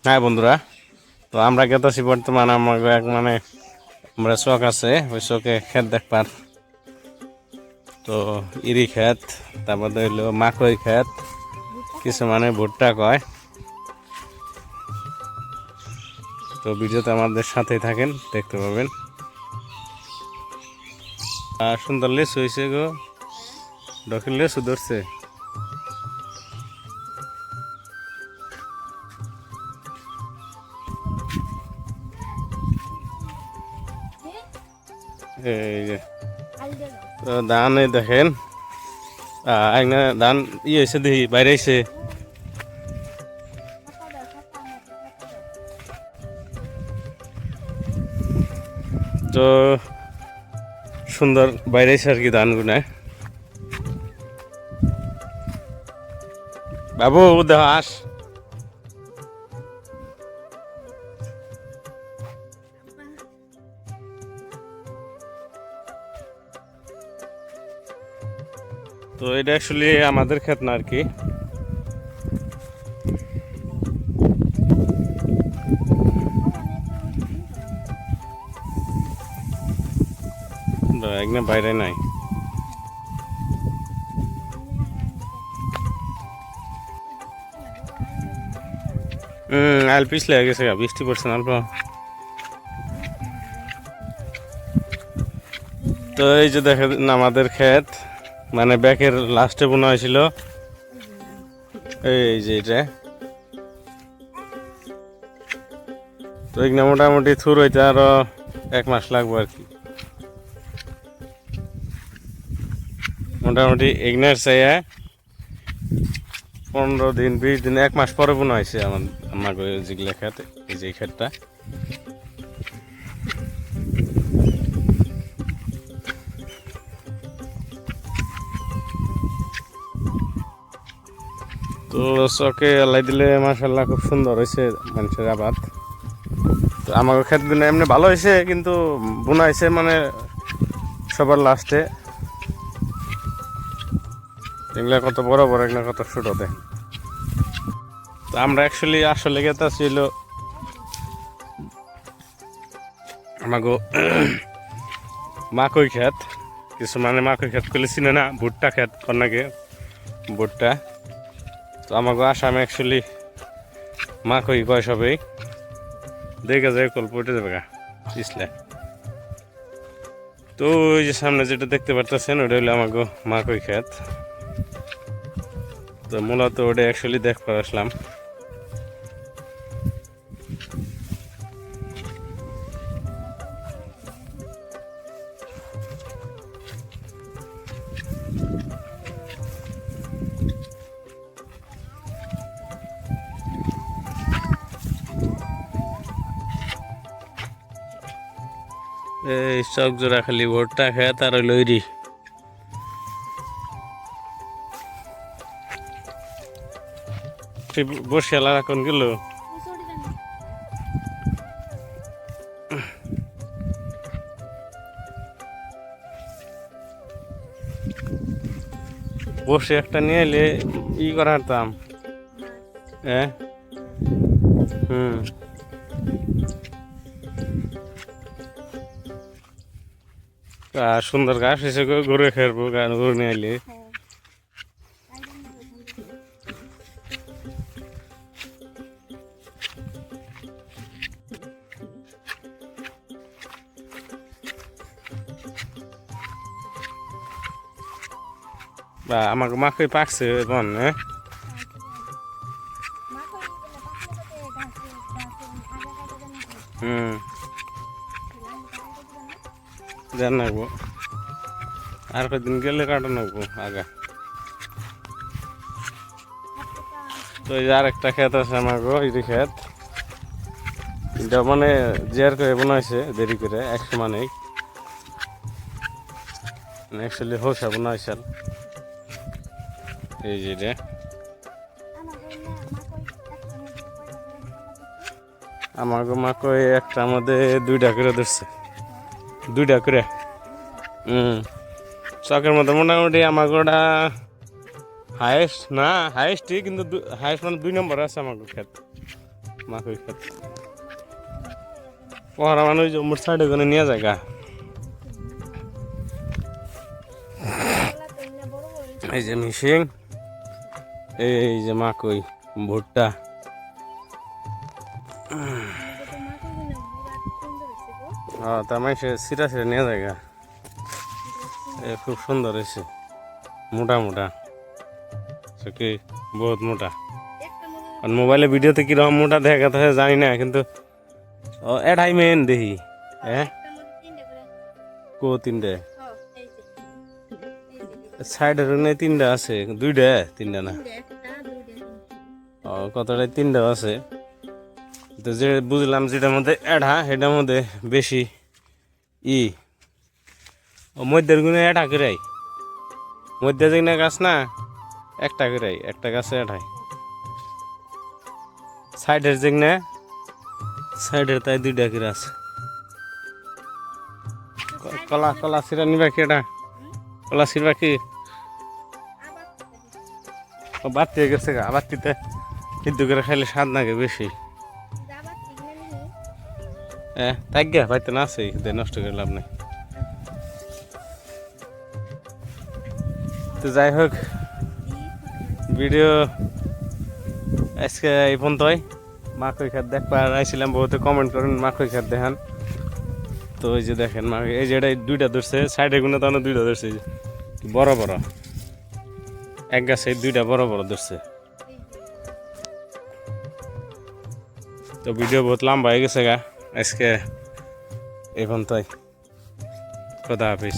হ্যাঁ বন্ধুরা, তো আমরা গেতেছি বর্তমানে আমার এক আমরা চক আছে ওই চকে ক্ষেত দেখবার। তো ইরি ক্ষেত, তারপর হইলো মাকই ক্ষেত, কিছু ভুট্টা কয়। তো ভিডিওতে আমাদের সাথেই থাকেন, দেখতে পাবেন। আর সুন্দর লেচু হয়েছে গো, দক্ষিণ লেচু ধরছে। এই যে তো ধান দেখেন, ধান হয়েছে দেখি বাইরে আইছে। তো সুন্দর বাইরে আইছে আর কি ধানগুনা। বাবু দেখ আস। তো এটা অ্যাকচুয়ালি আমাদের ক্ষেত না আর কি। একদম বাইরে নাই। আল পিছলে গেছে, বৃষ্টি পড়ছে না অল্প। তো এই যে দেখেন আমাদের ক্ষেত, ব্যাকের লাস্টে বোনা হয়েছিল। এই যে এটা তো এখানে মোটামুটি থুর হইতে আরো 1 মাস লাগবে আর কি। মোটামুটি এগনার চাইয়া 15 দিন 20 দিন 1 মাস পরে বোনা হয়েছে আমাকে যেগুলো ক্ষেত, এই যে ক্ষেতটা। তো চকে এলাই দিলে মাশাল্লাহ খুব সুন্দর হয়েছে মানুষের আবাদ। তো আমার ক্ষেতগুলো এমনি ভালো হয়েছে, কিন্তু বোনা হয়েছে সবার লাস্টে। এগুলা কত বড় বড়, এগুলা কত ছোট দেখ। তো আমরা আসলে গেতা ছিল আমাগো মাকই ক্ষেত। কিছু মাকই ক্ষেত করলে চিনে না, ভুট্টা ক্ষেত কন্যাকে ভুট্টা। তো আমাকে আসামে অ্যাকচুয়ালি মাকই কয় সবেই দেখে যায়, কল্প উঠে যাবে গা পিছলে। তো ওই যে সামনে যেটা দেখতে পারতেছেন ওটা হলো আমাকে মাকই ক্ষেত। তো মূলত ওটা অ্যাকচুয়ালি দেখতে আসলাম। এই চক জোড়া খালি ভুট্টা ক্ষেত আর হইল ইরি। বসিয়ালা এখন গেল। বসে একটা নিয়ে এলে ই করা হারতাম। হ্যাঁ, আর সুন্দর ঘাস এসে গরু খেরবো, গরু নিয়ে এলে। বা আমাকে মাকই পাকছে বন। হ্যাঁ, জান নাকবো আর কদিন গেলে কাটা নাকবো আগা। তো এই যে আরেকটা ক্ষেত আছে আমাকে, ইরি ক্ষেত। এটা জিয়ার করে বানাইছে দেরি করে, 100 অ্যাকচুয়ালি হোসা বানাইছে। এই যে রে আমাকে মাকই একটা মধ্যে 2টা করে ধরছে, 2টা করে। চকের মধ্যে মোটামুটি আমাকে ওটা হাইয়েস্ট না, হাইয়েস্টই কিন্তু হাইয়েস্ট 2 নম্বর আছে আমাকে ক্ষেত। মাকই ক্ষেত পহরা মানুষ মোট সাইডে ওখানে নিয়ে যায় গা। এই যে মিশিং, এই যে মাকই, ভুট্টা। হ্যাঁ তার মানে সে সিরা সিরা নিয়ে যায় গা। খুব সুন্দর হয়েছে, মোটা মোটা, কি বহুত মোটা। আর মোবাইলে ভিডিওতে কিরকম মোটা দেখা কথা জানি না, কিন্তু এটাই মেন দেখি। হ্যাঁ কো তিনটে সাইডের তিনটা আছে, দুইটা তিনটা না, ও কতটাই তিনটা আছে। তো যে বুঝলাম যেটার মধ্যে এডা সেটার মধ্যে বেশি মধ্যের গুণে এডা করে, মধ্যে যে গাছ না একটা করে, একটা গাছে এডাই, সাইডের যে না সাইডের তাই দুইটা করে আছে। কলা কলা সিরা নিবা কি এটা, কলা সিরবা কি বাড়তে গেছে গা, বাড়তিতে সিদ্ধ করে খাইলে স্বাদ লাগে বেশি। হ্যাঁ তাই গা পাইতে না আছে, নষ্ট করে লাভ নেই। তো যাই হোক, ভিডিও আজকে এই পর্যন্তই। মাকই খাত দেখবার আইছিলাম, বহুতে কমেন্ট করেন মাকই খাত দেখান। তো ওই যে দেখেন মাকই, এই যে এটা দুইটা ধরছে, সাইডে গুলো তখন দুইটা ধরছে, বড় বড় এক গাছে দুইটা বড় বড় ধরছে। তো ভিডিও বহুত লম্বা হয়ে গেছে গা, আজকে এই পর্যন্তই। খোদা হাফিজ।